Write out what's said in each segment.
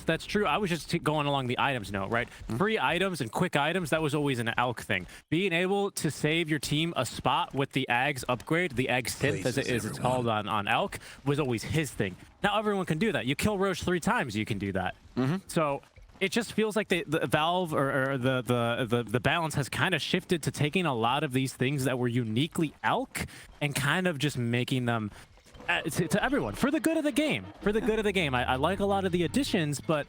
That's true. I was just going along the items note, right? Free items and quick items, that was always an alch thing. Being able to save your team a spot with the Ags upgrade, the Ag synth as it's called on alch, was always his thing. Now everyone can do that. You kill Roche 3 times, you can do that. So it just feels like the Valve or the balance has kind of shifted to taking a lot of these things that were uniquely alch and kind of just making them to everyone for the good of the game. For the good of the game. I like a lot of the additions, but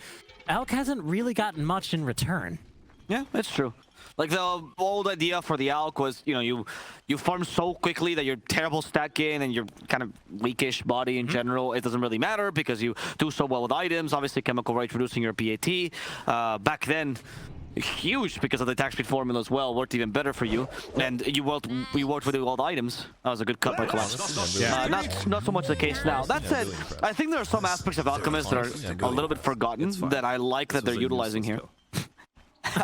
alch hasn't really gotten much in return. Yeah, that's true. Like the old idea for the alch was, you know, you farm so quickly that you're terrible stat gain and you're kind of weakish body in general. It doesn't really matter because you do so well with items. Obviously, chemical rage reducing your PAT. Back then, huge because of the attack speed formula as well, worked even better for you. And you worked with all the items. That was a good cut by Collapse. Not so much the case now. That said, I think there are some aspects of Alchemist that are a little bit forgotten that I like that they're utilizing here.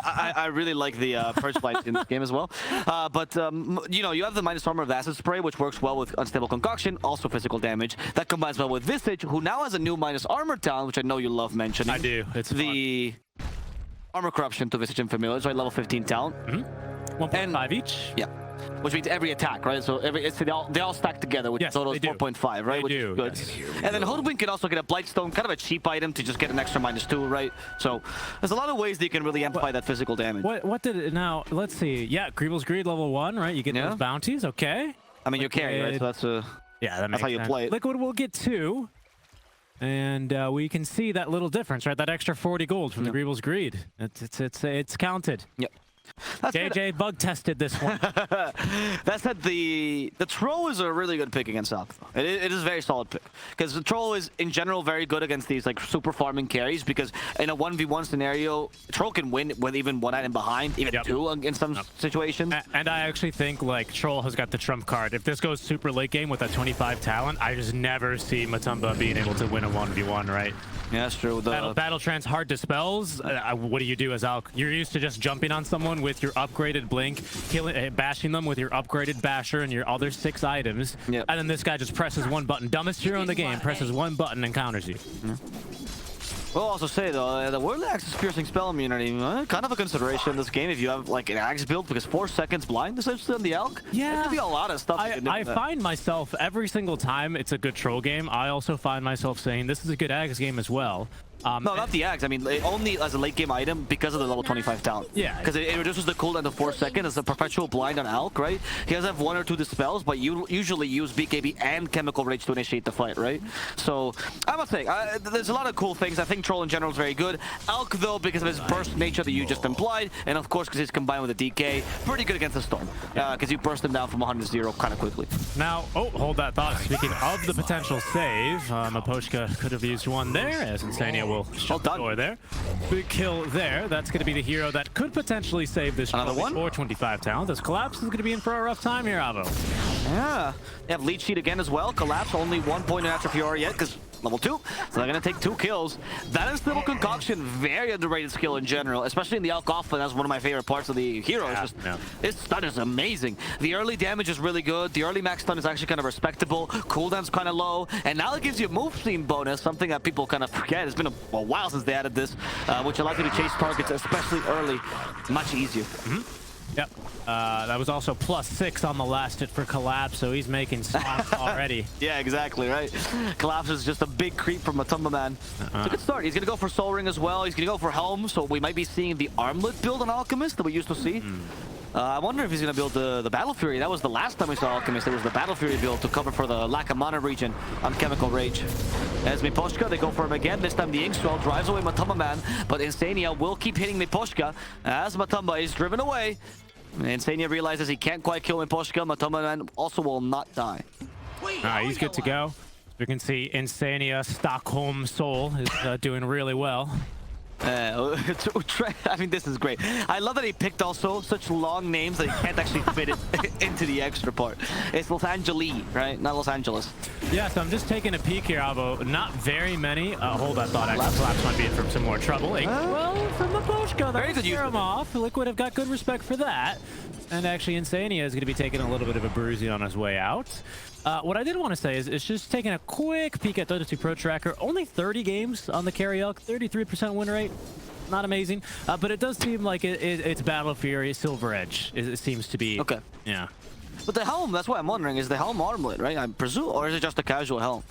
I really like the purge light in this game as well. But you know, you have the minus armor of the acid spray, which works well with unstable concoction, also physical damage. That combines well with Visage, who now has a new minus armor talent, which I know you love mentioning. I do. It's the armor corruption to Visage and Familiar, right? Level 15 talent. 1.5 each. Yeah. Which means every attack, right? So they all stack together, which total is 4.5, right? Which is good. And then Hoodwink can also get a Blightstone, kind of a cheap item to just get an extra -2, right? So there's a lot of ways that you can really amplify that physical damage. What did it now? Let's see. Yeah, Greeble's Greed level 1, right? You get those bounties, okay. I mean, you're carrying, right? So that's that's how you play it. Liquid will get 2. And we can see that little difference, right? That extra 40 gold from the Greeble's Greed. It's counted. Yep. JJ bug tested this one. That said, the Troll is a really good pick against Alch. It is a very solid pick because the Troll is in general very good against these like super farming carries, because in a 1v1 scenario, Troll can win with even 1 item behind, even 2 in some situations. And I actually think like Troll has got the trump card. If this goes super late game with that 25 talent, I just never see Matumba being able to win a 1v1, right? Yeah, that's true. Battle Trance hard dispels. What do you do as Alch? You're used to just jumping on someone with your upgraded blink, bashing them with your upgraded basher and your other 6 items, and then this guy just presses 1 button. Dumbest hero in the game presses 1 button and counters you. We'll also say though, the Worldly Axis piercing spell immunity, kind of a consideration in this game if you have like an Axe build, because 4 seconds blind essentially on the Alch. Yeah, there could be a lot of stuff. I find myself every single time it's a good troll game, I also find myself saying this is a good Axe game as well. No, not the Axe. I mean, only as a late game item because of the level 25 talent. Yeah. Because it reduces the cooldown to 4 seconds. It's a perpetual blind on Alch, right? He does have 1 or 2 dispels, but you usually use BKB and Chemical Rage to initiate the fight, right? So, I must say, there's a lot of cool things. I think Troll in general is very good. Alch, though, because of his burst nature that you just implied, and of course, because he's combined with the DK, pretty good against the Storm. Because you burst him down from 100 to 0 kind of quickly. Now, hold that thought. Speaking of the potential save, Maposhka could have used 1 there, as Insania will shut the door there. Big kill there. That's going to be the hero that could potentially save this another one for 25 talent. This Collapse is going to be in for a rough time here, Avo. Yeah. They have lead sheet again as well. Collapse only 1 point in After Fiora yet because level 2. So they're going to take 2 kills. That Unstable Concoction, very underrated skill in general, especially in the Alch offline. That's one of my favorite parts of the hero. Its stun is amazing. The early damage is really good. The early max stun is actually kind of respectable. Cooldown's kind of low. And now it gives you a move speed bonus, something that people kind of forget. It's been a while since they added this, which allows you to chase targets, especially early, much easier. Yep. That was also +6 on the last hit for Collapse, so he's making spots already. Yeah, exactly, right? Collapse is just a big creep from Matumbaman. It's a good start. He's going to go for Soul Ring as well. He's going to go for Helm, so we might be seeing the Armlet build on Alchemist that we used to see. I wonder if he's going to build the Battle Fury. That was the last time we saw Alchemist. It was the Battle Fury build to cover for the lack of mana region on Chemical Rage. As Miposhka, they go for him again. This time the Inkswell drives away Matumbaman, but Insania will keep hitting Miposhka as Matumba is driven away. Insania realizes he can't quite kill Miposhka. Matumbaman also will not die. He's good to go. You can see Insania Stockholm Soul is doing really well. I mean, this is great. I love that he picked also such long names that he can't actually fit it into the extra part. It's Los Angeles, right? Not Los Angeles. Yeah, so I'm just taking a peek here, Avo. Not very many. Hold that thought. Actually, Collapse might be in for some more trouble. Well, from the Poshka, that will scare him off. Liquid have got good respect for that. And actually, Insania is going to be taking a little bit of a bruising on his way out. What I did want to say is just taking a quick peek at Dota 2 Pro Tracker. Only 30 games on the carry elk, 33% win rate. Not amazing, but it does seem like it's Battle Fury Silver Edge. It seems to be. Okay. Yeah. But the helm, that's what I'm wondering, is the helm armlet, right? I presume, or is it just a casual helm?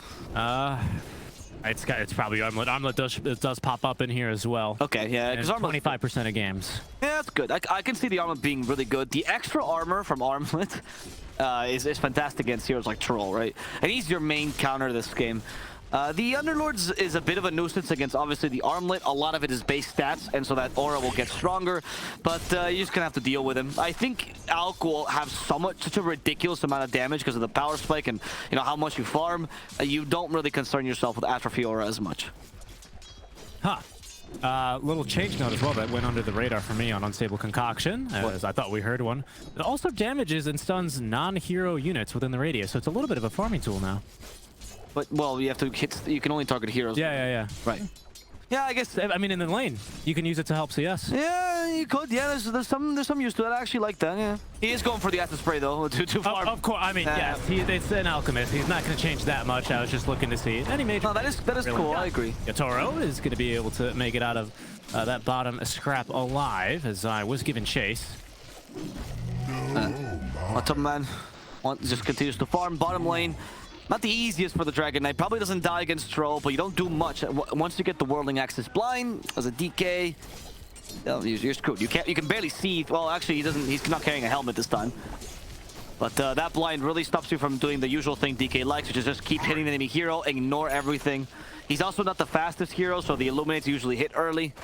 It's probably armlet. Armlet does pop up in here as well. Okay, yeah, because 25% of games. Yeah, that's good. I can see the armlet being really good. The extra armor from armlet is fantastic against heroes like Troll, right? And he's your main counter this game. The Underlords is a bit of a nuisance against, obviously, the armlet. A lot of it is base stats, and so that aura will get stronger, but you're just gonna have to deal with him. I think Alk will have such a ridiculous amount of damage because of the power spike and, you know, how much you farm. You don't really concern yourself with Atrophy aura as much. Huh. Little change note as well that went under the radar for me on Unstable Concoction, as I thought we heard one. It also damages and stuns non-hero units within the radius, so it's a little bit of a farming tool now. But, well, you have to hit, you can only target heroes. Yeah. Right. Yeah, I guess. I mean, in the lane, you can use it to help CS. Yeah, you could. Yeah, there's some use to it. I actually like that. Yeah. He is going for the acid spray though to farm. Of course. I mean, yes. It's an alchemist. He's not going to change that much. I was just looking to see any major. No, that is really cool. I agree. Toro is going to be able to make it out of that bottom scrap alive, as I was given chase. Matumbaman just continues to farm bottom lane. Not the easiest for the Dragon Knight. Probably doesn't die against Troll, but you don't do much. Once you get the Whirling Axis blind as a DK, you're screwed. You can barely see. Well, actually, he's not carrying a helmet this time. But that blind really stops you from doing the usual thing DK likes, which is just keep hitting the enemy hero, ignore everything. He's also not the fastest hero, so the Illuminates usually hit early.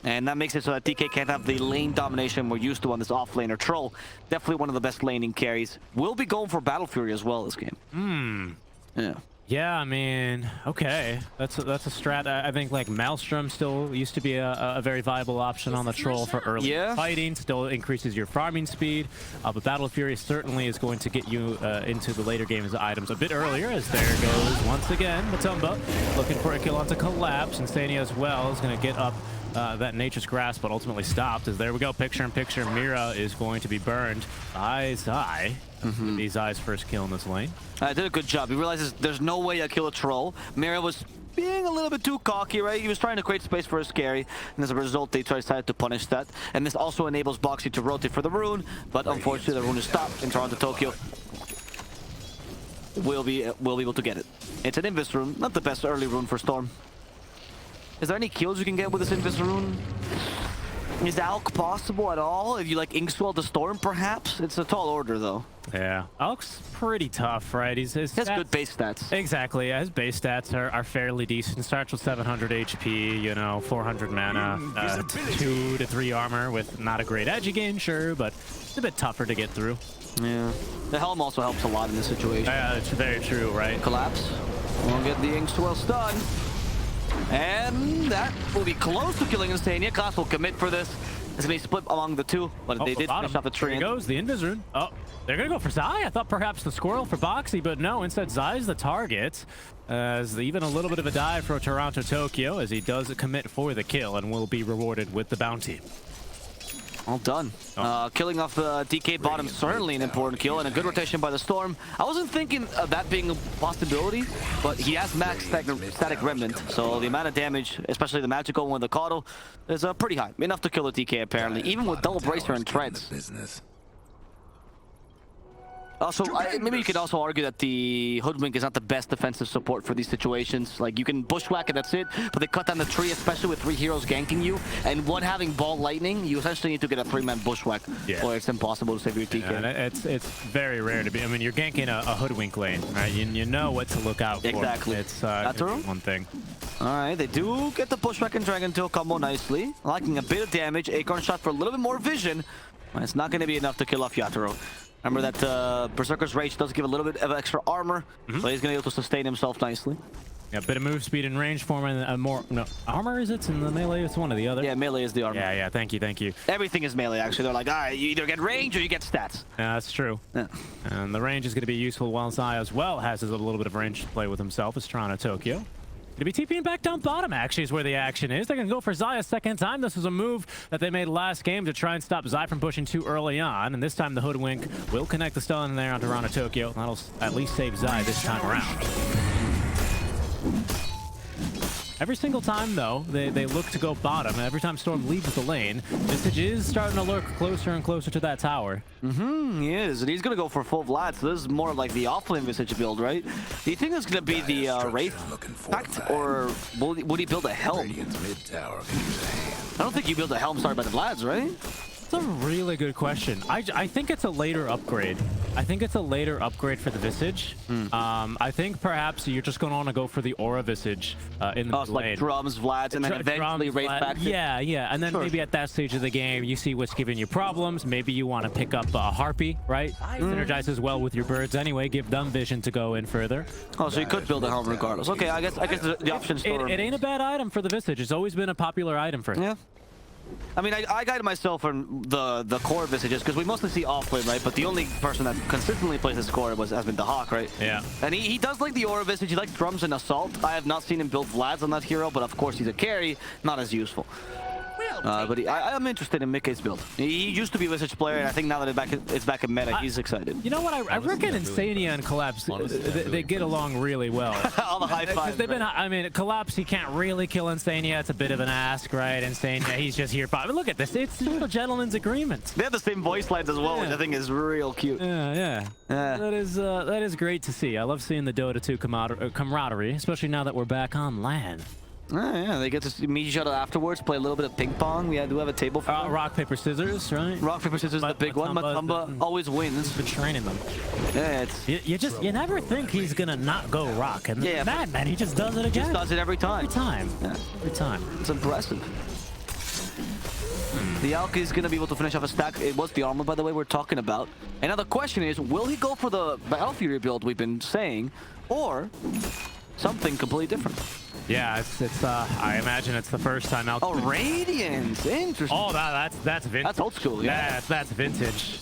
And that makes it so that DK can't have the lane domination we're used to on this offlaner. Troll, definitely one of the best laning carries. We'll be going for Battle Fury as well this game. Yeah. Yeah, I mean, okay. That's a strat. I think like Maelstrom still used to be a very viable option on the Troll for early fighting. Still increases your farming speed. But Battle Fury certainly is going to get you into the later games items a bit earlier, as there goes once again Matumba looking for a kill onto Collapse. And Sania as well is going to get up that Nature's Grasp, but ultimately stopped. As there we go, picture-in-picture. Mira is going to be burned by Zai. Be Zai's first kill in this lane. Did a good job. He realizes there's no way I kill a Troll. Mira was being a little bit too cocky, right? He was trying to create space for a Scary, and as a result, they decided to punish that. And this also enables Boxi to rotate for the rune, but unfortunately, the rune is stopped in Toronto, Tokyo. We'll be able to get it. It's an Invis rune, not the best early rune for Storm. Is there any kills you can get with this Invis rune? Is Alk possible at all? If you like Inkswell the Storm, perhaps? It's a tall order, though. Yeah, Alk's pretty tough, right? He has good base stats. Exactly, yeah, his base stats are fairly decent. Starts with 700 HP, you know, 400 mana, 2 to 3 armor with not a great edge again, sure, but it's a bit tougher to get through. Yeah. The helm also helps a lot in this situation. Yeah, it's very true, right? Collapse. We'll get the Inkswell stun. And that will be close to killing Instania. Class will commit for this. It's going to be split among the two, but they did finish off the tree. There goes the Invis rune. Oh, they're going to go for Zai. I thought perhaps the Squirrel for Boxi, but no, instead Zai's the target. As even a little bit of a dive for Toronto, Tokyo, as he does commit for the kill and will be rewarded with the bounty. Well done. Killing off the DK bottom, certainly an important kill, and a good rotation by the Storm. I wasn't thinking of that being a possibility, but he has max static remnant, so the amount of damage, especially the magical one with the Caudal, is pretty high. Enough to kill a DK, apparently, even with double bracer and treads. Also, maybe you could also argue that the Hoodwink is not the best defensive support for these situations. Like, you can bushwhack and that's it, but they cut down the tree, especially with 3 heroes ganking you, and one having Ball Lightning, you essentially need to get a 3-man bushwhack, or it's impossible to save your TK. Yeah, it's very rare to be. I mean, you're ganking a Hoodwink lane, right? You know what to look out for. Exactly. It's one thing. All right, they do get the bushwhack and Dragon Tail combo nicely, liking a bit of damage. Acorn shot for a little bit more vision, but it's not going to be enough to kill off Yatoro. Remember that Berserker's Rage does give a little bit of extra armor, so he's going to be able to sustain himself nicely. Yeah, a bit of move speed and range for him, and armor is it in the melee? It's one or the other. Yeah, melee is the armor. Yeah, thank you. Everything is melee, actually. They're like, all right, you either get range or you get stats. Yeah, that's true. Yeah. And the range is going to be useful, while Zai as well has a little bit of range to play with himself as Toronto, Tokyo. To be TPing back down bottom actually is where the action is. They're going to go for Zai a second time. This was a move that they made last game to try and stop Zai from pushing too early on. And this time the Hoodwink will connect the stun in there onto Rana Tokyo. That'll at least save Zai this time around. Every single time, though, they look to go bottom. And every time Storm leaves the lane, Visage is starting to lurk closer and closer to that tower. He is, and he's going to go for full Vlad, so this is more like the offlane Visage build, right? Do you think it's going to be the Wraith pact, or would he build a Helm? I don't think you build a Helm started by the Vlads, right? That's a really good question. I think it's a later upgrade. I think it's a later upgrade for the Visage. I think perhaps you're just going to want to go for the Aura Visage in the lane. Like drums, Vlads, and then eventually Wraith back. Yeah, yeah. And then maybe at that stage of the game, you see what's giving you problems. Maybe you want to pick up a Harpy, right? Synergizes well with your birds anyway. Give them vision to go in further. Oh, so you could build a Helm regardless. Okay, I guess the option Storm. It ain't a bad item for the Visage. It's always been a popular item for him. Yeah. I mean, I guided myself on the core Visages because we mostly see offlane, right? But the only person that consistently plays this core has been the Hawk, right? Yeah. And he does like the Aura Visage. He likes drums and assault. I have not seen him build Vlads on that hero, but of course he's a carry, not as useful. But I'm interested in Mickey's build. He used to be a Visage player, and I think now that it's back in meta, he's excited. You know what? I reckon Insania and Collapse, they get along really well. All the high fives. They've been, I mean, Collapse, he can't really kill Insania. It's a bit of an ask, right? Insania, he's just here. But look at this. It's just a gentleman's agreement. They have the same voice lines as well, which I think is real cute. Yeah. That is great to see. I love seeing the Dota 2 camaraderie, especially now that we're back on LAN. Yeah, they get to meet each other afterwards, play a little bit of ping pong. We do have a table for them. Rock, paper, scissors, right? Rock, paper, scissors, the big one. Matumba always wins. Been training them. Yeah, you never think he's gonna not go rock, and man, he just does it again. Just does it every time. Every time. Yeah. Every time. It's impressive. The Alch is gonna be able to finish off a stack. It was the armor, by the way, we're talking about. And now the question is, will he go for the Battle Fury build we've been saying, or something completely different? Yeah, it's I imagine it's the first time out. Oh, Radiance, interesting. Oh, that's vintage. That's old school, yeah. That's vintage.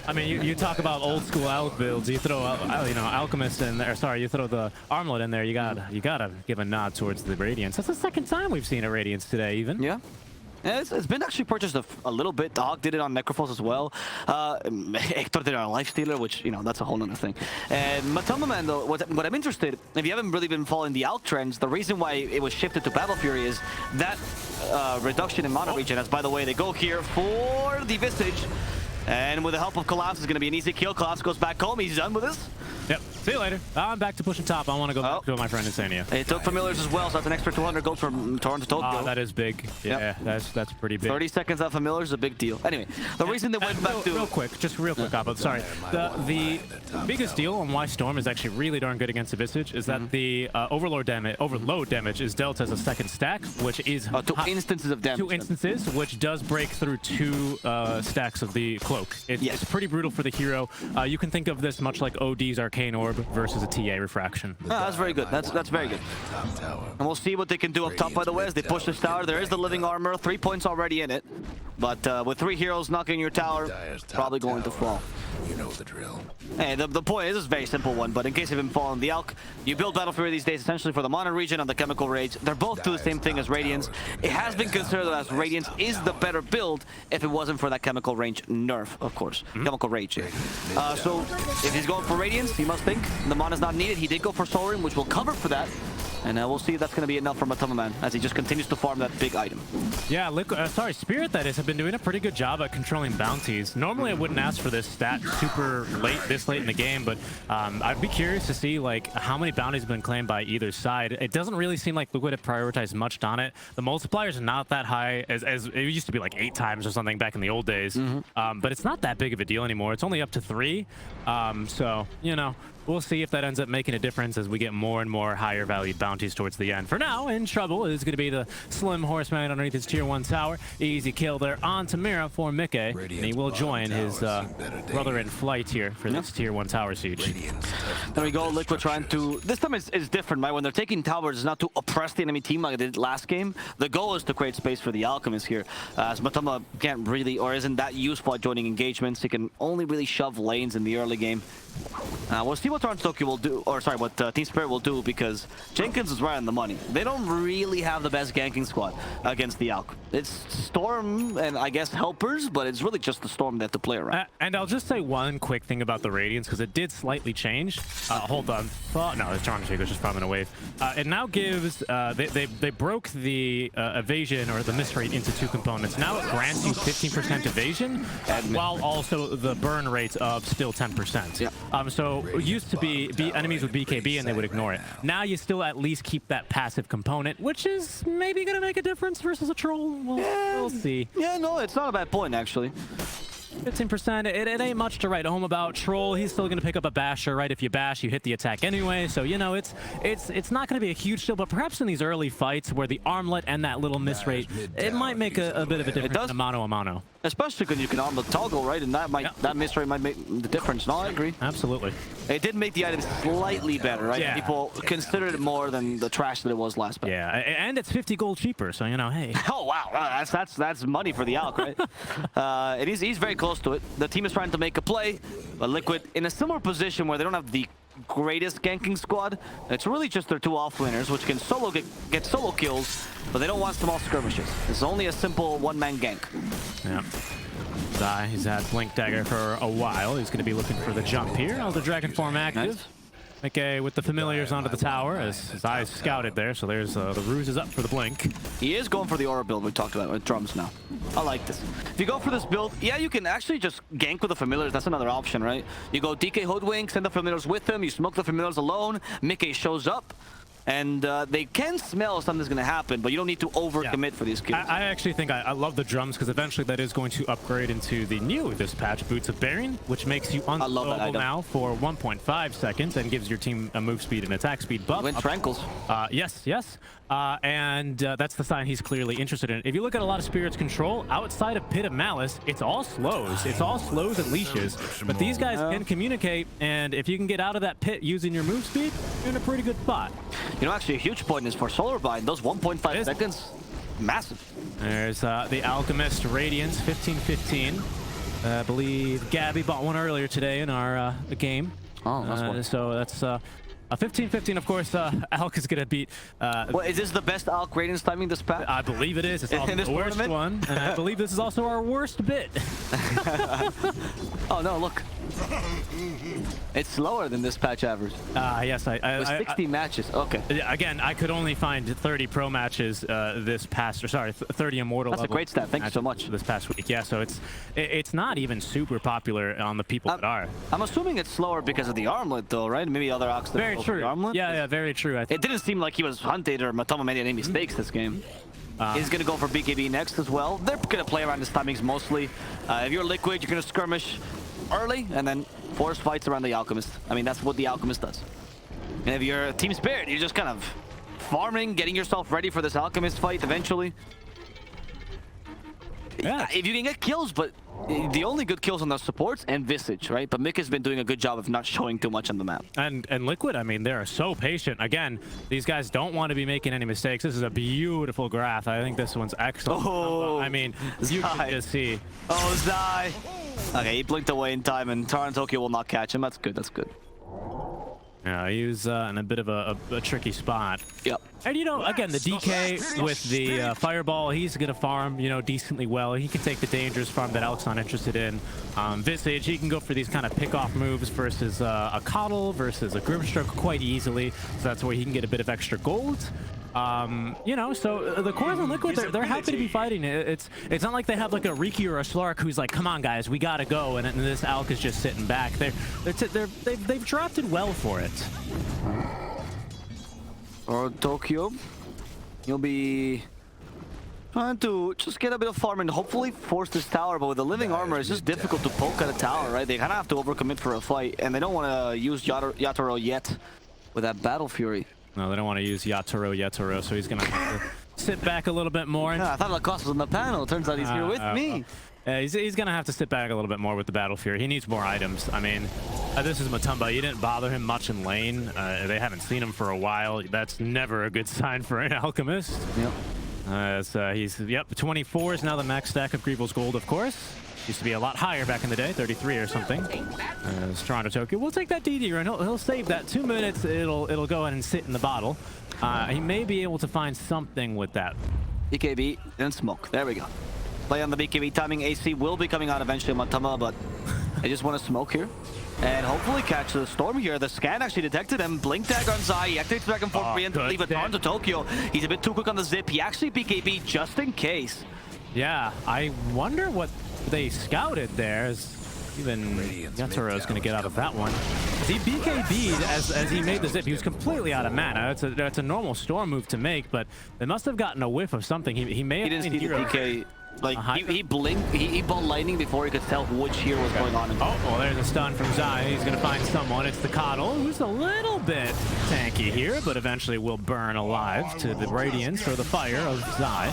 I mean, you talk about old school Alch builds. You throw, Alchemist in there. Sorry, you throw the Armlet in there. You gotta give a nod towards the Radiance. That's the second time we've seen a Radiance today, even. Yeah. Yeah, it's been actually purchased a little bit. The Hawk did it on Necrophos as well. Hector did it on Lifestealer, which, that's a whole other thing. And Matumbaman, though, what I'm interested, if you haven't really been following the Alch trends, the reason why it was shifted to Battle Fury is that reduction in mana regen, as by the way, they go here for the Visage. And with the help of Collapse, it's going to be an easy kill. Collapse goes back home. He's done with this. Yep. See you later. I'm back to pushing top. I want to go back to my friend Insania. It took Familiars as well, so that's an extra 200 gold from Toronto to Tokyo. Oh, that is big. Yeah, that's pretty big. 30 seconds out Familiars is a big deal. Anyway, the reason they went back to... Real quick, Appa, sorry. The biggest deal on why Storm is actually really darn good against the Visage is that the overload damage is dealt as a second stack, which is... 2 instances of damage. 2 instances, which does break through 2 stacks of the cloak. It's pretty brutal for the hero. You can think of this much like OD's Arcane Orb versus a TA Refraction. That's very good. That's very good. And we'll see what they can do up top, by the way, as they push this tower. There is the living armor, 3 points already in it. But with 3 heroes knocking your tower, probably going to fall. You know the drill. Hey, the point is a very simple one, but in case you've been following the Alch, you build Battle Fury these days essentially for the Mana Regen and the Chemical Rage. They're both do the same thing as Radiance. It has been considered as Radiance is the better build if it wasn't for that Chemical Range nerf, of course. Chemical Rage. So if he's going for Radiance, he must think the Mana's not needed. He did go for Soul Ring, which will cover for that. And we'll see if that's going to be enough for Matumbaman as he just continues to farm that big item. Yeah, Spirit, that is, have been doing a pretty good job at controlling bounties. Normally, I wouldn't ask for this stat super this late in the game, but I'd be curious to see how many bounties have been claimed by either side. It doesn't really seem like Liquid have prioritized much on it. The multipliers are not that high, as it used to be like 8 times or something back in the old days. But it's not that big of a deal anymore. It's only up to 3. So, we'll see if that ends up making a difference as we get more and more higher valued bounties towards the end. For now, in trouble is going to be the Slim Horseman underneath his tier 1 tower. Easy kill there on Tamira for Mickey. And he will join his brother in flight here for this tier 1 tower siege. There we go, Liquid trying to... This time is different, right? When they're taking towers, it's not to oppress the enemy team like they did last game. The goal is to create space for the Alchemist here. As Matuma can't really, or isn't that useful at joining engagements. He can only really shove lanes in the early game. We'll see what Toronto Tokyo will do, or sorry, what Team Spirit will do, because Jink Jenkins is right on the money. They don't really have the best ganking squad against the Alch. It's Storm and I guess helpers, but it's really just the Storm they have to play around. And I'll just say one quick thing about the Radiance, because it did slightly change. Hold on. Oh, no, the Charm Shake was just farming a wave. It now gives... they broke the evasion or the miss rate into two components. Now it grants you 15% evasion, while also the burn rate of still 10%. Yeah. So it used to be enemies with BKB and they would ignore it. Now you still at least keep that passive component, which is maybe going to make a difference versus a troll. We'll see. Yeah, no, it's not a bad point, actually. 15%, it ain't much to write home about. Troll, he's still going to pick up a basher, right? If you bash, you hit the attack anyway. So, you know, it's not going to be a huge deal, but perhaps in these early fights where the armlet and that little miss rate, it might make a bit of a difference in mano a mano. Especially when you can armlet toggle, right? And that miss rate might make the difference. No, I agree. Absolutely. It did make the item slightly better, right? Yeah. People considered it more than the trash that it was last batch. Yeah, and it's 50 gold cheaper, so, you know, hey. Oh, wow. That's money for the Alch, right? He's very close to it. The team is trying to make a play, but Liquid in a similar position where they don't have the greatest ganking squad. It's really just their two offlaners, which can get solo kills, but they don't want small skirmishes. It's only a simple one-man gank. Yeah. Zai, he's had Blink Dagger for a while. He's going to be looking for the jump here. Elder Dragon form active. Nice. Okay, with the familiars onto the tower, as Zai's scouted there, so there's the ruse is up for the Blink. He is going for the aura build we talked about with drums now. I like this. If you go for this build, yeah, you can actually just gank with the familiars. That's another option, right? You go DK Hoodwink, send the familiars with him, you smoke the familiars alone, Mickey shows up, and they can smell something's going to happen, but you don't need to overcommit for these kills. I actually think I love the drums, because eventually that is going to upgrade into the new this patch, Boots of Bearing, which makes you unslowable now for 1.5 seconds and gives your team a move speed and attack speed buff. Went Trankles. Yes. And that's the sign he's clearly interested in. If you look at a lot of Spirit's control, outside of Pit of Malice, it's all slows. It's all slows and leashes. But these guys can communicate, and if you can get out of that pit using your move speed, you're in a pretty good spot. You know, actually, a huge point is for Solar Bind. Those 1.5 seconds, massive. There's the Alchemist Radiance, 15-15. I believe Gabby bought one earlier today in our game. Oh, that's one. So that's... 15-15, of course, Alch is going to beat... well, is this the best Alch Radiance timing this patch? I believe it is. It's also the worst one. And I believe this is also our worst bit. Oh, no, look. It's slower than this patch average. Yes, it was 60 matches. Okay. Again, I could only find 30 pro matches this past... Or sorry, 30 Immortal That's a great stat. Thank you so much. This past week. Yeah, so it's not even super popular on the people that are. I'm assuming it's slower because of the armlet, though, right? Maybe other Alchs that very true. Yeah, very true. It didn't seem like he was hunted or Matumbaman made any mistakes this game. He's going to go for BKB next as well. They're going to play around his timings mostly. If you're Liquid, you're going to skirmish early and then force fights around the Alchemist. I mean, that's what the Alchemist does. And if you're Team Spirit, you're just kind of farming, getting yourself ready for this Alchemist fight eventually. Yeah. If you can get kills, but the only good kills on the supports and Visage, right? But Mick has been doing a good job of not showing too much on the map. And Liquid, I mean, they're so patient. Again, these guys don't want to be making any mistakes. This is a beautiful graph. I think this one's excellent. Oh, I mean, you can just see. Oh, Zai. Okay, he blinked away in time, and Taran Tokyo will not catch him. That's good. That's good. Yeah, he was in a bit of a tricky spot. Yep. And, you know, again, the DK with the Fireball, he's going to farm, you know, decently well. He can take the dangerous farm that Alch's not interested in. Visage, he can go for these kind of pick-off moves versus a Coddle versus a Grimstroke quite easily. So that's where he can get a bit of extra gold. You know, so the cores on Liquid, they're happy to be fighting. It's not like they have like a Riki or a Slark who's like, come on guys, we gotta go, and this Alch is just sitting back. They've drafted well for it. Or Tokyo, you'll be trying to just get a bit of farm and hopefully force this tower, but with the living armor, it's just difficult to poke at a tower, right? They kind of have to overcommit for a fight, and they don't want to use Yatoro yet with that Battle Fury. No, they don't want to use Yatoro, so he's going to have to sit back a little bit more. Yeah, I thought Lacoste was on the panel. Turns out he's here with me. He's going to have to sit back a little bit more with the Battle Fury. He needs more items. I mean, this is Matumba. You didn't bother him much in lane. They haven't seen him for a while. That's never a good sign for an Alchemist. Yep. He's 24 is now the max stack of Greevil's gold, of course. Used to be a lot higher back in the day, 33 or something. Toronto Tokyo. We'll take that DD run. He'll save that 2 minutes. It'll go ahead and sit in the bottle. He may be able to find something with that. BKB and smoke. There we go. Play on the BKB timing. AC will be coming out eventually, Matuma, but I just want to smoke here. And hopefully catch the storm here. The scan actually detected him. Blink tag on Zai. He activates back and forth preemptively, leave it on to Tokyo. He's a bit too quick on the zip. He actually BKB just in case. Yeah, I wonder what they scouted there. Even Yatsuro's going to get out of that one. He BKB'd as he made the zip. He was completely out of mana. That's a normal storm move to make, but they must have gotten a whiff of something. He may have didn't see the DK. Like, Uh-huh. he blinked, he bought lightning before he could tell which hero was going on. Oh, well, there's a stun from Zai. He's going to find someone. It's the Coddle, who's a little bit tanky here, but eventually will burn alive to the radiance or the fire of Zai.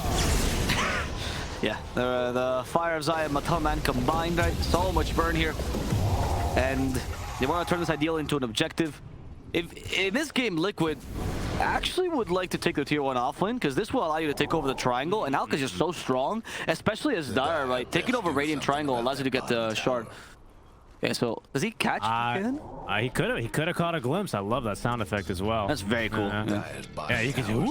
Yeah, the fire of Zai and Matumbaman combined, right? So much burn here. And they want to turn this ideal into an objective. If in this game, Liquid actually would like to take the tier 1 offlane, because this will allow you to take over the triangle, and Alch is just so strong, especially as Dire, right? Taking over Radiant Triangle allows you to get the shard. Okay, so does he catch again? He could have caught a glimpse. I love that sound effect as well. That's very cool. Yeah, you can do.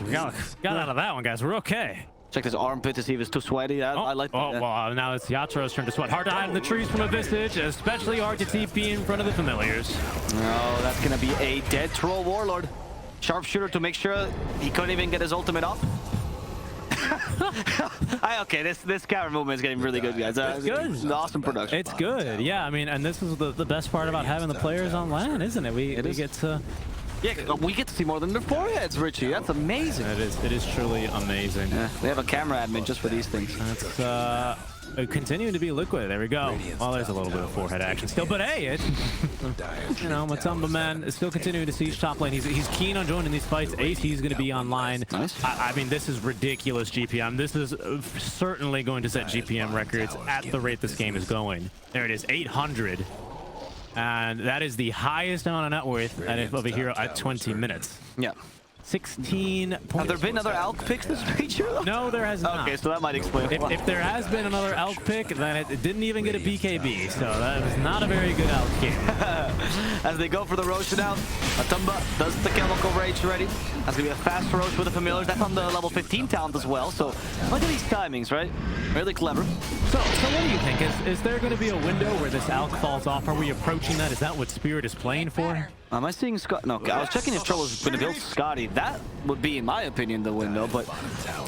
We got out of that one, guys. We're okay. Check his armpit to see if it's too sweaty. I like that. Oh, well, now it's Yachiro's turn to sweat. Hard to hide in the trees from a Visage, especially hard to TP in front of the familiars. No, that's going to be a dead Troll Warlord. Sharpshooter to make sure he couldn't even get his ultimate off. Okay, this camera movement is getting really good, guys. It's good. It's an awesome production. It's good. Yeah, I mean, and this is the best part about having the players on LAN, isn't it? We get to... Yeah, we get to see more than their foreheads, Richie. That's amazing. It is truly amazing. Yeah, they have a camera admin just for these things. That's continuing to be Liquid. There we go. Well, there's a little bit of forehead action still, but hey, it's you know, Matumbaman is still continuing to siege top lane. He's keen on joining these fights. He's going to be online. Nice. I mean, this is ridiculous GPM. This is certainly going to set GPM records at the rate this game is going. There it is, 800. And that is the highest amount of net worth of a hero at 20 minutes. Yeah. 16 points. Have there been other Alch picks this feature? No, there has not. Okay, so that might explain. If there has been another Alch pick, then it didn't even get a BKB, so that was not a very good Alch game. As they go for the Roshan out, Matumba does the Chemical Rage ready. That's going to be a fast Rosh with the Familiars. That's on the level 15 talent as well, so look at these timings, right? Really clever. So what do you think? Is there going to be a window where this Alch falls off? Are we approaching that? Is that what Spirit is playing for? Am I seeing Scott? No, I was checking if Troll was going to build Scotty. That would be, in my opinion, the window. But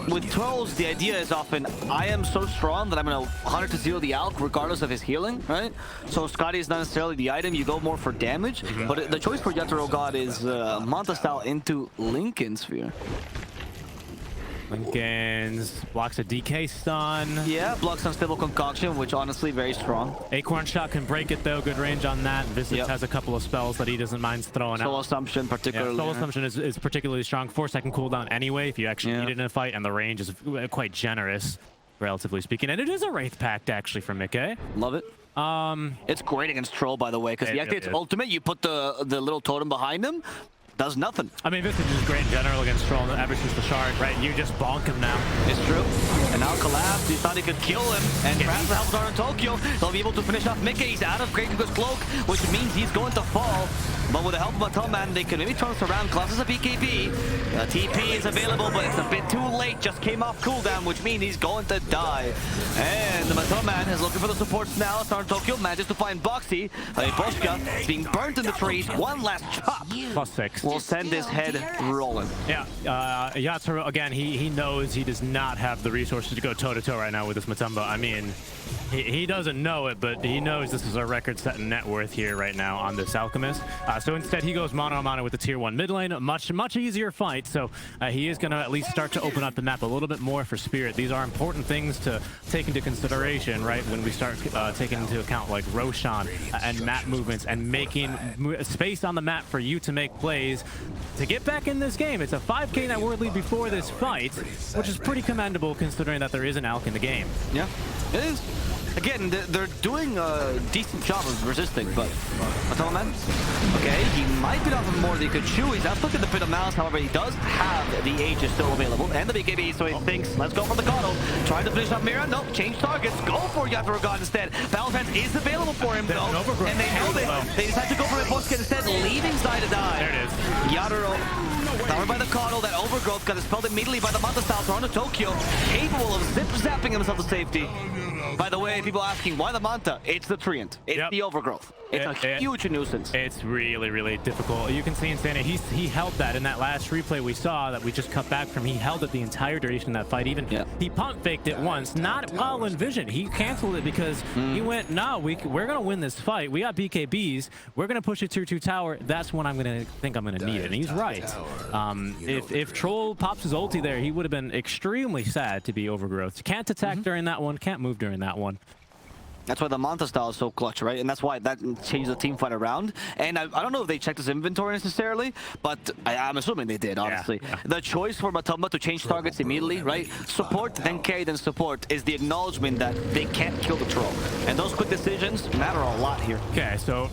with Trolls, the idea is often, I am so strong that I'm going to 100 to 0 the Alch regardless of his healing, right? So Scotty is not necessarily the item. You go more for damage. But the choice for Yatoro God is Manta style into Lincoln Sphere. Lincoln's blocks a DK stun. Yeah, blocks Unstable Concoction, which honestly very strong. Acorn Shot can break it though, good range on that. Visage has a couple of spells that he doesn't mind throwing Soul out. Assumption particularly. Yeah, Soul Assumption is particularly strong. 4-second cooldown anyway if you actually need it in a fight, and the range is quite generous, relatively speaking. And it is a Wraith Pact actually from Mickey. Love it. It's great against Troll, by the way, because he activates ultimate, you put the little totem behind him, does nothing. I mean, Visage is great in general against Troll ever since the shard, right? You just bonk him now. It's true. And now collapsed. He thought he could kill him. And Transfer helps out in Tokyo. They'll be able to finish off Mickey. He's out of Great Kuga's cloak, which means he's going to fall. But with the help of Matumbaman, they can maybe turn this around. Classes a BKB. TP is available, but it's a bit too late. Just came off cooldown, which means he's going to die. And the Matumbaman is looking for the supports now. Star Tokyo manages to find Boxi. Boschka is being burnt in the trees. One last chop. +6. Will send his head rolling. Yeah, Yatsuro, again, he knows he does not have the resources to go toe-to-toe right now with this Matumba. I mean, he doesn't know it, but he knows this is a record-setting net worth here right now on this Alchemist. So instead, he goes mano-a-mano with the tier 1 mid lane. Much easier fight, so he is going to at least start to open up the map a little bit more for Spirit. These are important things to take into consideration, right, when we start taking into account like Roshan and map movements and making space on the map for you to make plays to get back in this game. It's a 5k net worth lead before this fight, which is pretty commendable considering that there is an Alch in the game. Yeah, it is. again, they're doing a decent job of resisting, but Matumbaman, okay, he might be off of more than he could chew. He's out looking at the pit of malice, however, he does have the Aegis still available, and the BKB, so he thinks, let's go for the Coddle. Trying to finish off Mira, nope, change targets, go for Yatoro God instead. Battle Trance is available for him, though, and they know that they decide to go for Boxi instead, leaving Zai to die. There it is. Yatoro, powered by the Coddle, that overgrowth got dispelled immediately by the Manta style thrown to Tokyo, capable of zip-zapping himself to safety. By the way, people asking, why the Manta? It's the Treant. It's the overgrowth. It's a huge nuisance. It's really, really difficult. You can see Insane, he held that in that last replay we saw that we just cut back from. He held it the entire duration of that fight. Even he pump faked it once, not well envisioned. He canceled it because he went, no, we're going to win this fight. We got BKBs. We're going to push it 2-2 tower. That's when I'm going to think I'm going to need it. And he's right. If Troll pops his ulti there, he would have been extremely sad to be overgrowth. Can't attack during that one, can't move during that one. That's why the Manta style is so clutch, right? And that's why that changed the team fight around. And I don't know if they checked his inventory necessarily, but I'm assuming they did, honestly. Yeah. The choice for Matumba to change targets immediately, right? Support, then carry, then support is the acknowledgement that they can't kill the troll. And those quick decisions matter a lot here. Okay, so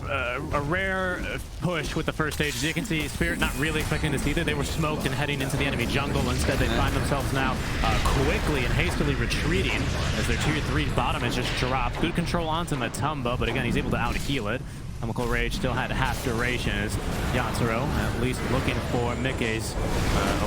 a rare push with the first stage. As you can see, Spirit not really expecting this either. They were smoked and heading into the enemy jungle. Instead, they find themselves now quickly and hastily retreating as their 2-3 bottom has just dropped. Good control onto Matumba, but again, he's able to out-heal it. Chemical Rage still had half duration as Yatoro at least looking for Mickey's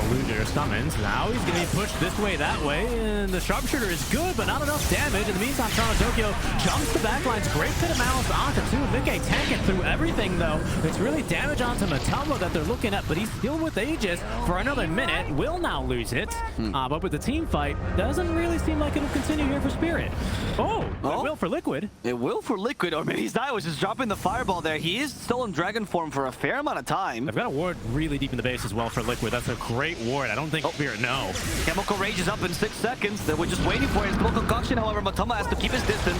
illusion or summons. Now he's going to be pushed this way, that way, and the sharpshooter is good, but not enough damage. In the meantime, Toronto Tokyo jumps the backlines. Great pit of malice onto two. Mickey tanking through everything, though. It's really damage onto Matumba that they're looking at, but he's still with Aegis for another minute. Will now lose it, but with the team fight, doesn't really seem like it'll continue here for Spirit. Oh, it will for Liquid. It will for Liquid, or maybe Zai was just dropping the fireball there. He is still in dragon form for a fair amount of time. I've got a ward really deep in the base as well for Liquid. That's a great ward. I don't think Spirit, no. Chemical Rage is up in 6 seconds. We're just waiting for his Chemical Concoction. However, Matumba has to keep his distance.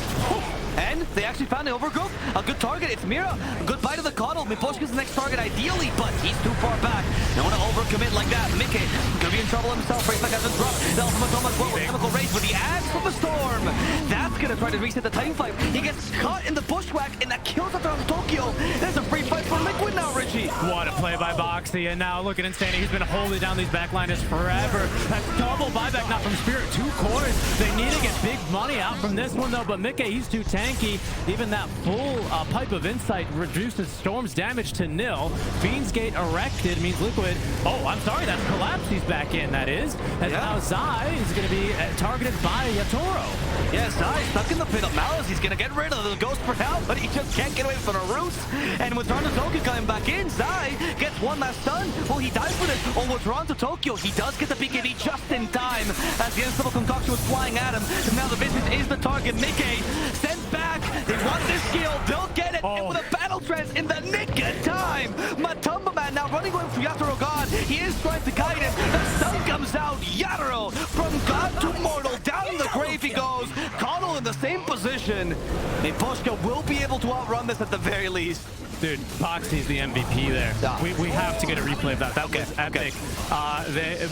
And they actually found the overgrowth. A good target. It's Mira. A good bite of the Coddle. Miposhka's the next target ideally, but he's too far back. Don't want to overcommit like that. Mickey gonna be in trouble himself. Race back hasn't dropped. The Alpha Matumba as well with Chemical Rage with the axe from the storm. That's gonna try to reset the time fight. He gets caught in the bushwhack, and that kills out around Tokyo. There's a free fight for Liquid now, Richie. What a play by Boxi, and now look at Insane. He's been holding down these backliners forever. That double buyback now from Spirit. 2 cores. They need to get big money out from this one, though, but Mickey, he's too tanky. Even that full Pipe of Insight reduces Storm's damage to nil. Fiend's Gate erected means Liquid. Oh, I'm sorry, that's Collapse he's back in, that is. And now Zai is going to be targeted by Yatoro. Yeah, Zai stuck in the pit of malice. He's going to get rid of the ghost for now, but he just can't get away from the roots. And with Toronto Tokyo coming back in, Zai gets one last stun. Will he die for this? Or will Toronto Tokyo? He does get the BKB just in time as the Unstable Concoction was flying at him. And now the Visage is the target. Mickey sent back. They want this skill. They'll get it. And with a battle trance in the nick of time. Matumbaman now running away from Yatoro God. He is trying to guide him. The sun comes out. Yatoro from God to mortal. Down in the grave he goes. Coddle in the same position. Miposhka will be able to outrun this at the very least. Dude, Boxi's the MVP there. We have to get a replay of that. That was epic.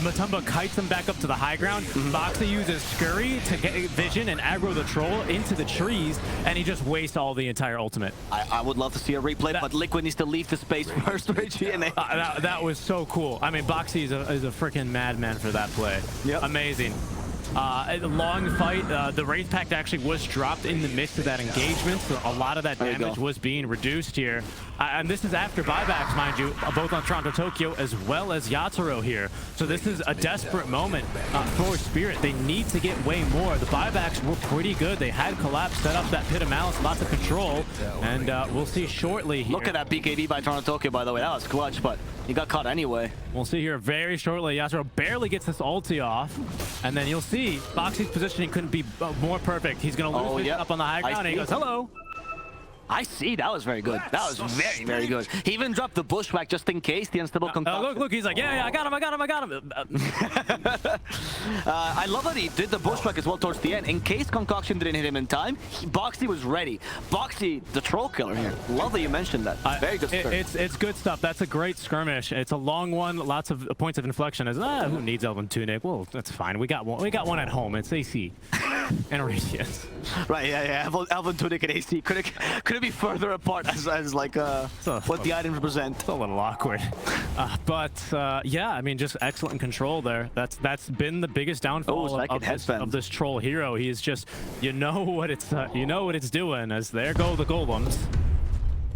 Matumba kites them back up to the high ground. Boxi uses Scurry to get vision and aggro the troll into the trees, and he just wastes all the entire ultimate. I would love to see a replay, but Liquid needs to leave the space first, Richie. And that was so cool. I mean, Boxi is a freaking madman for that play. Yep. Amazing. Long fight. The Wraith Pact actually was dropped in the midst of that engagement, so a lot of that damage was being reduced here. And this is after buybacks, mind you, both on Toronto Tokyo as well as Yatoro here. So this is a desperate moment for Spirit. They need to get way more. The buybacks were pretty good. They had Collapse set up that pit of malice, lots of control, and we'll see shortly here. Look at that BKB by Toronto Tokyo, by the way. That was clutch, but he got caught anyway. We'll see here very shortly. Yatoro barely gets this ulti off, and then you'll see Boxi's positioning couldn't be more perfect. He's going to lose up on the high ground, and he goes, hello. I see. That was very good. That was very, very good. He even dropped the bushwhack just in case the Unstable Concoction. Look, he's like, yeah, I got him. I love that he did the bushwhack as well towards the end. In case Concoction didn't hit him in time, Boxi was ready. Boxi, the troll killer here. Love that you mentioned that. Very good skirmish. It's good stuff. That's a great skirmish. It's a long one. Lots of points of inflection. Who needs Elven Tunic? Well, that's fine. We got one at home. It's AC. and Radiance. Right, yeah. Alvin, Tunic, and AC couldn't be further apart as like what the items represent. It's a little awkward. But yeah, I mean, just excellent control there. That's been the biggest downfall of this troll hero. He is just, you know what it's doing, as there go the golems.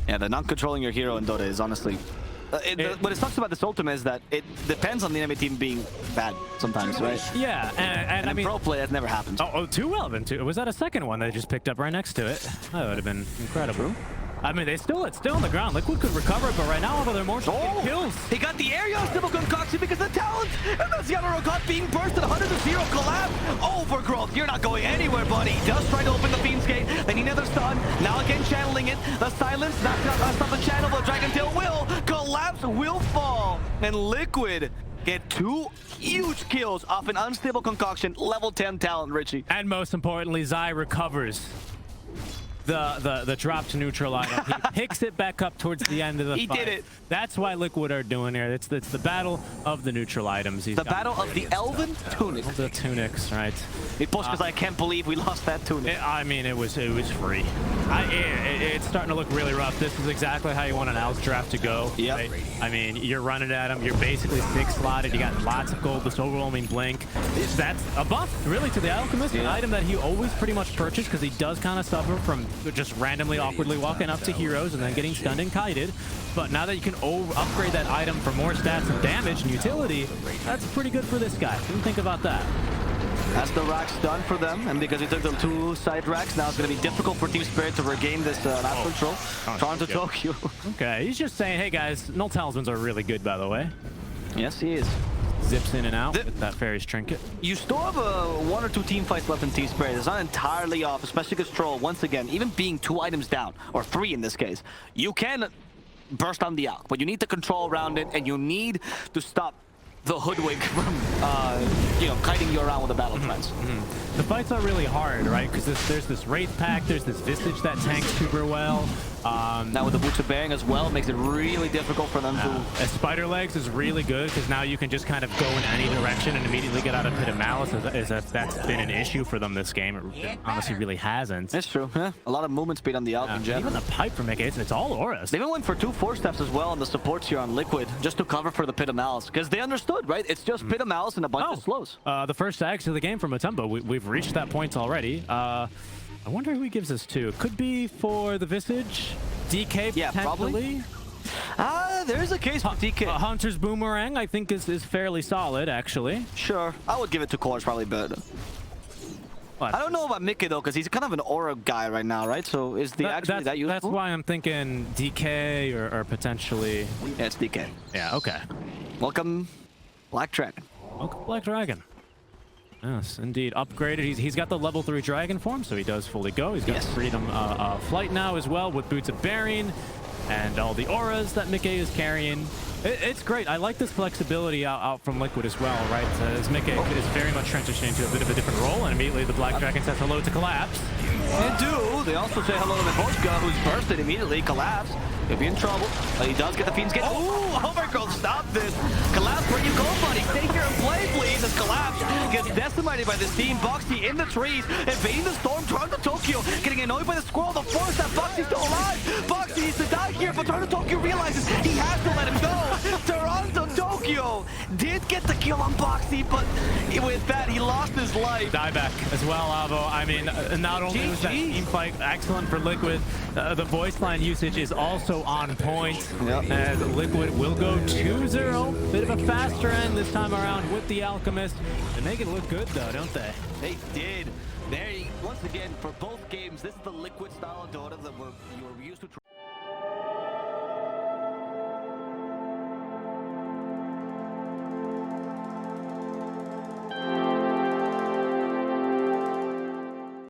Yeah, the non-controlling your hero in Dota is honestly... what it sucks about this ultimate is that it depends on the enemy team being bad sometimes, right? Yeah, and I mean... pro play, that never happens. Oh, too well then, too. Was that a second one they just picked up right next to it? That would have been incredible. I mean, it's still on the ground. Liquid could recover, but right now, they're more kills. He got the area of Civil Concoction because of the talent. And that's Yano got being bursted 100-0 collapse. Overgrowth, you're not going anywhere, buddy. He does try to open the Fiend's Gate. Then another stun. Now again channeling it. The silence, not gonna stop the channel, but Dragon Tail will. Collapse will fall. And Liquid get 2 huge kills off an unstable concoction. Level 10 talent, Richie. And most importantly, Zai recovers the drop to neutral item. He picks it back up towards the end of the fight. He did it. That's why Liquid are doing here. It's the battle of the neutral items. The battle of the Elven Tunic. The tunics, right? He pushed because I can't believe we lost that tunic. I mean, it was free. It's starting to look really rough. This is exactly how you want an alch draft to go. Yeah. Right? I mean, you're running at him. You're basically 6 slotted. You got lots of gold. This overwhelming blink. That's a buff, really, to the Alchemist. An item that he always pretty much purchased because he does kind of suffer from just randomly, awkwardly walking up to heroes and then getting stunned and kited. But now that you can upgrade that item for more stats and damage and utility, that's pretty good for this guy. What do you think about that? That's the racks done for them, and because he took the 2 side racks, now it's going to be difficult for Team Spirit to regain this last control. Toronto, Tokyo. Okay, he's just saying, hey guys, null talismans are really good, by the way. Yes, he is. Zips in and out with that Fairy's Trinket. You still have 1 or 2 team fights left in Team Spirit. It's not entirely off, especially because Troll, once again, even being 2 items down, or 3 in this case, you can burst on the alch, but you need to control around it, and you need to stop the hoodwink from, kiting you around with the battle trends. The fights are really hard, right? Because there's this Wraith Pack, there's this Visage that tanks super well. Now with the Boots of Bearing as well, it makes it really difficult for them to... Spider Legs is really good because now you can just kind of go in any direction and immediately get out of Pit of Malice, as if that's been an issue for them this game. It honestly really hasn't. That's true, yeah. A lot of movement speed on the alch in general. Even the pipe from Mickey, it's all auras. They even went for 2 4-steps as well on the supports here on Liquid, just to cover for the Pit of Malice, because they understood, right? It's just Pit of Malice and a bunch of slows. The first axe of the game from Matumba. We've reached that point already. I wonder who he gives us to. Could be for the Visage, DK potentially. Probably. There's a case for DK. Hunter's Boomerang, I think, is fairly solid, actually. Sure. I would give it to Core, probably better. I don't know about Mickey, though, because he's kind of an aura guy right now, right? So is the actually that useful? That's why I'm thinking DK or potentially... Yeah, it's DK. Yeah, okay. Welcome, Black Dragon. Welcome, Black Dragon. Yes, indeed. Upgraded. He's got the level 3 dragon form, so he does fully go. He's got Freedom Flight now as well with Boots of Bearing and all the auras that Mickey is carrying. It's great. I like this flexibility out from Liquid as well, right? As Mickey is very much transitioning to a bit of a different role, and immediately the Black Dragon says hello to Collapse. They do. They also say hello to Miposhka, who's bursted immediately. Collapse. He'll be in trouble. He does get the Fiend's Gate. Oh, Overgrowth, stop this. Collapse, where you go, buddy? Stay here and play, please. As Collapse gets decimated by this team. Boxi in the trees, evading the storm. Toronto, Tokyo getting annoyed by the squirrel. The force that Boxi's still alive. Boxi needs to die here, but Toronto, Tokyo realizes he has to let him go. Toronto, Tokyo did get the kill on Boxi, but with that, he lost his life. Dieback as well, Avo. I mean, not only was that team fight excellent for Liquid, the voice line usage is also on point. As Liquid will go 2-0. Bit of a faster end this time around with the Alchemist. They make it look good, though, don't they? They did. Once again, for both games, this is the Liquid style of Dota that you're used to.